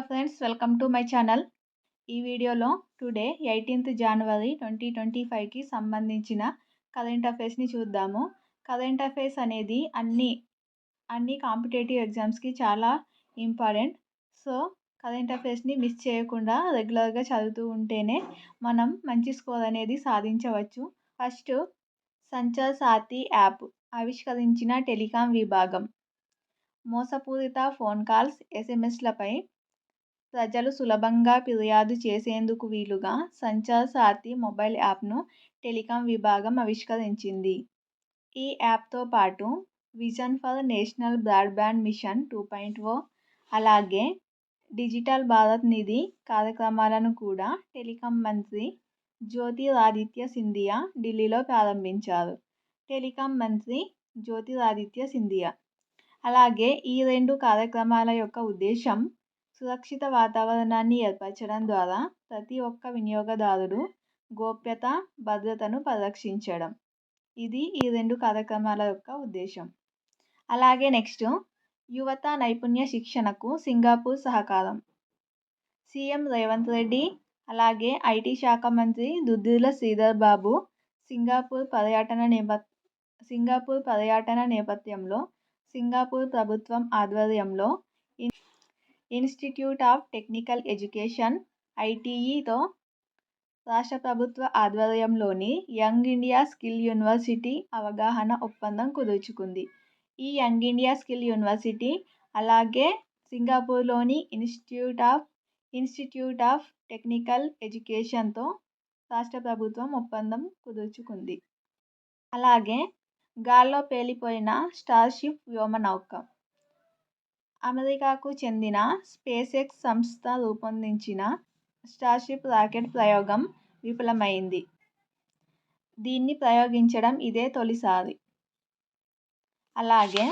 Friends, welcome to my channel. ఈ వీడియోలో today 18th జనవరి 2025కి సంబంధించిన కరెంట్ అఫైర్స్ని చూద్దాము. కరెంట్ అఫైర్స్ అనేది అన్ని కాంపిటేటివ్ ఎగ్జామ్స్కి చాలా ఇంపార్టెంట్. సో కరెంట్ అఫైర్స్ని మిస్ చేయకుండా రెగ్యులర్గా చదువుతూ ఉంటేనే మనం మంచి స్కోర్ అనేది సాధించవచ్చు. ఫస్ట్, సంచార్ సారథి యాప్ ఆవిష్కరించిన టెలికాం విభాగం. మోసపూరిత ఫోన్ కాల్స్, ఎస్ఎంఎస్లపై ప్రజలు సులభంగా ఫిర్యాదు చేసేందుకు వీలుగా సంచార్ సారథి మొబైల్ యాప్ను టెలికాం విభాగం ఆవిష్కరించింది. ఈ యాప్తో పాటు vision for national broadband mission 2.0 అలాగే డిజిటల్ భారత్ నిధి కార్యక్రమాలను కూడా టెలికాం మంత్రి జ్యోతిరాదిత్య సింధియా ఢిల్లీలో ప్రారంభించారు. టెలికాం మంత్రి జ్యోతిరాదిత్య సింధియా. అలాగే ఈ రెండు కార్యక్రమాల యొక్క ఉద్దేశం సురక్షిత వాతావరణాన్ని ఏర్పరచడం ద్వారా ప్రతి ఒక్క వినియోగదారుడు గోప్యత, భద్రతను పరిరక్షించడం. ఇది ఈ రెండు కార్యక్రమాల యొక్క ఉద్దేశం. అలాగే నెక్స్ట్, యువత నైపుణ్య శిక్షణకు సింగపూర్ సహకారం. సీఎం రేవంత్ రెడ్డి అలాగే ఐటీ శాఖ మంత్రి దుద్దిల్ల శ్రీధర్ బాబు సింగపూర్ పర్యటన నేపథ్యంలో సింగపూర్ ప్రభుత్వం ఆధ్వర్యంలో ఇన్స్టిట్యూట్ ఆఫ్ టెక్నికల్ ఎడ్యుకేషన్ (ITE)తో రాష్ట్ర ప్రభుత్వ ఆధ్వర్యంలోని యంగ్ ఇండియా స్కిల్ యూనివర్సిటీ అవగాహన ఒప్పందం కుదుర్చుకుంది. ఈ యంగ్ ఇండియా స్కిల్ యూనివర్సిటీ అలాగే సింగపూర్లోని ఇన్స్టిట్యూట్ ఆఫ్ టెక్నికల్ ఎడ్యుకేషన్తో రాష్ట్ర ప్రభుత్వం ఒప్పందం కుదుర్చుకుంది. అలాగే గాల్లో పేలిపోయిన స్టార్షిప్ వ్యోమనౌక. అమెరికాకు చెందిన స్పేస్ఎక్స్ సంస్థ రూపొందించిన స్టార్షిప్ రాకెట్ ప్రయోగం విఫలమైంది. దీన్ని ప్రయోగించడం ఇదే తొలిసారి. అలాగే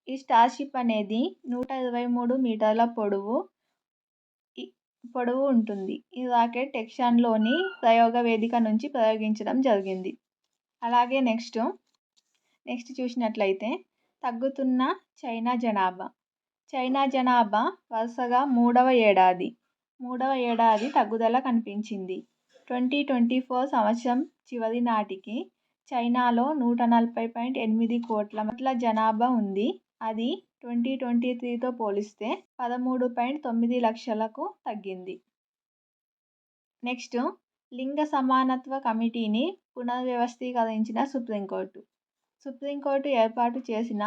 ఈ స్టార్షిప్ అనేది 123 మీటర్ల పొడవు ఉంటుంది. ఈ రాకెట్ టెక్సాస్లోని ప్రయోగ వేదిక నుంచి ప్రయోగించడం జరిగింది. అలాగే నెక్స్ట్ చూసినట్లయితే తగ్గుతున్న చైనా జనాభా వరుసగా మూడవ ఏడాది తగ్గుదల కనిపించింది. 2024 సంవత్సరం చివరి నాటికి చైనాలో 140.8 కోట్ల జనాభా ఉంది. అది 2023తో పోలిస్తే 13.9 లక్షలకు తగ్గింది. నెక్స్ట్, లింగ సమానత్వ కమిటీని పునర్వ్యవస్థీకరించిన సుప్రీంకోర్టు ఏర్పాటు చేసిన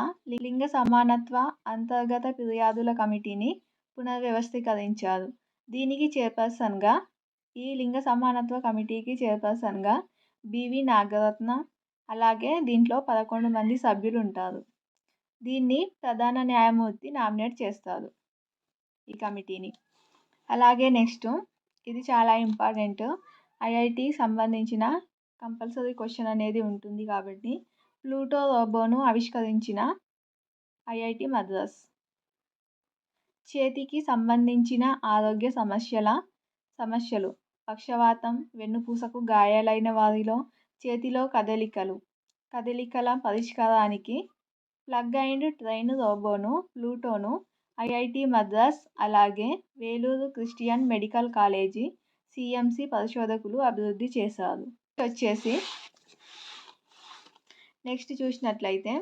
లింగ సమానత్వ అంతర్గత ఫిర్యాదుల కమిటీని పునర్వ్యవస్థీకరించారు. ఈ లింగ సమానత్వ కమిటీకి చైర్పర్సన్గా బివి నాగరత్న. అలాగే దీంట్లో 11 మంది సభ్యులు ఉంటారు. దీన్ని ప్రధాన న్యాయమూర్తి నామినేట్ చేస్తారు ఈ కమిటీని. అలాగే నెక్స్ట్, ఇది చాలా ఇంపార్టెంట్. ఐఐటి సంబంధించిన కంపల్సరీ క్వశ్చన్ అనేది ఉంటుంది కాబట్టి, ప్లూటో రోబోను ఆవిష్కరించిన ఐఐటి మద్రాస్. చేతికి సంబంధించిన ఆరోగ్య సమస్యలు పక్షవాతం, వెన్నుపూసకు గాయాలైన వారిలో చేతిలో కదలికల పరిష్కారానికి ప్లగ్ అండ్ ట్రైన్ రోబోను ప్లూటోను ఐఐటి మద్రాస్ అలాగే Vellore Christian medical college CMC పరిశోధకులు అభివృద్ధి చేశారు. నెక్స్ట్ చూసినట్లయితే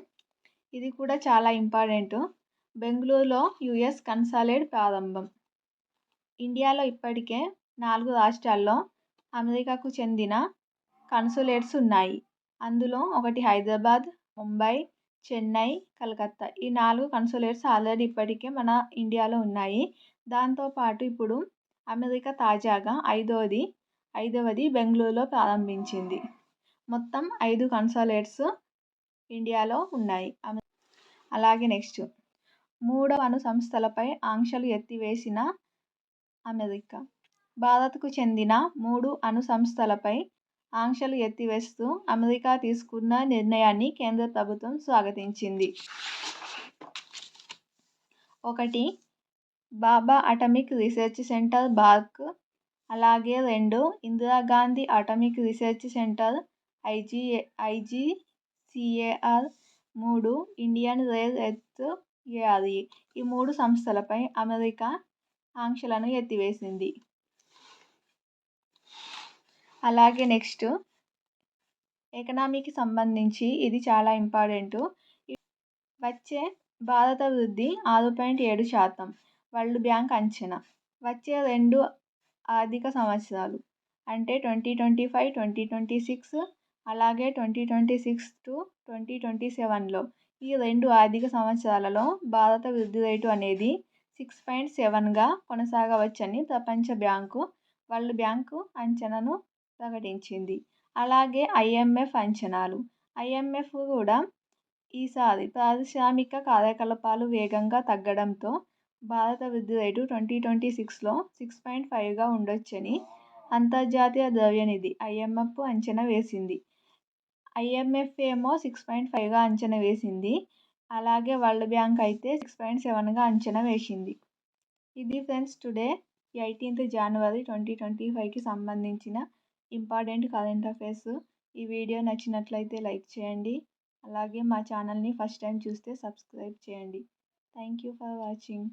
ఇది కూడా చాలా ఇంపార్టెంట్. బెంగళూరులో యుఎస్ కన్సులేట్ ప్రారంభం. ఇండియాలో ఇప్పటికే 4 రాష్ట్రాల్లో అమెరికాకు చెందిన కన్సులేట్స్ ఉన్నాయి. అందులో ఒకటి హైదరాబాద్, ముంబై, చెన్నై, కలకత్తా. ఈ 4 కన్సులేట్స్ ఆల్రెడీ ఇప్పటికే మన ఇండియాలో ఉన్నాయి. దాంతోపాటు ఇప్పుడు అమెరికా తాజాగా ఐదవది బెంగళూరులో ప్రారంభించింది. మొత్తం 5 కన్సులేట్స్ ఇండియాలో ఉన్నాయి. అలాగే నెక్స్ట్, 3 అణు సంస్థలపై ఆంక్షలు ఎత్తివేసిన అమెరికా. భారత్కు చెందిన 3 అణు సంస్థలపై ఆంక్షలు ఎత్తివేస్తూ అమెరికా తీసుకున్న నిర్ణయాన్ని కేంద్ర ప్రభుత్వం స్వాగతించింది. 1 బాబా అటామిక్ రీసెర్చ్ సెంటర్ బార్క్. అలాగే 2 Indira Gandhi atomic research centre IGCSE. CAR, 3 Indian rare earth ARE. ఈ 3 సంస్థలపై అమెరికా ఆంక్షలను ఎత్తివేసింది. అలాగే నెక్స్ట్ ఎకనామీకి సంబంధించి ఇది చాలా ఇంపార్టెంటు. వచ్చే భారత వృద్ధి 6.7% వరల్డ్ బ్యాంక్ అంచనా. వచ్చే 2 ఆర్థిక సంవత్సరాలు అంటే 2025, 2026 అలాగే 2026 to 2027లో ఈ 2 ఆర్థిక సంవత్సరాలలో భారత వృద్ధి రేటు అనేది 6.7గా కొనసాగవచ్చని ప్రపంచ బ్యాంకు, వరల్డ్ బ్యాంకు అంచనాను ప్రకటించింది. అలాగే IMF అంచనాలు. IMF కూడా ఈసారి పారిశ్రామిక కార్యకలాపాలు వేగంగా తగ్గడంతో భారత వృద్ధి రేటు 2026లో 6.5గా ఉండొచ్చని అంతర్జాతీయ ద్రవ్యనిధి IMF అంచనా వేసింది. IMF ఏమో 6.5గా అంచనా వేసింది. అలాగే వరల్డ్ బ్యాంక్ అయితే 6.7గా అంచనా వేసింది. ఇది ఫ్రెండ్స్ టుడే 18th January 2025కి సంబంధించిన ఇంపార్టెంట్ కరెంట్ అఫైర్స్. ఈ వీడియో నచ్చినట్లయితే లైక్ చేయండి. అలాగే మా ఛానల్ని ఫస్ట్ టైం చూస్తే సబ్స్క్రైబ్ చేయండి. Thank you for watching.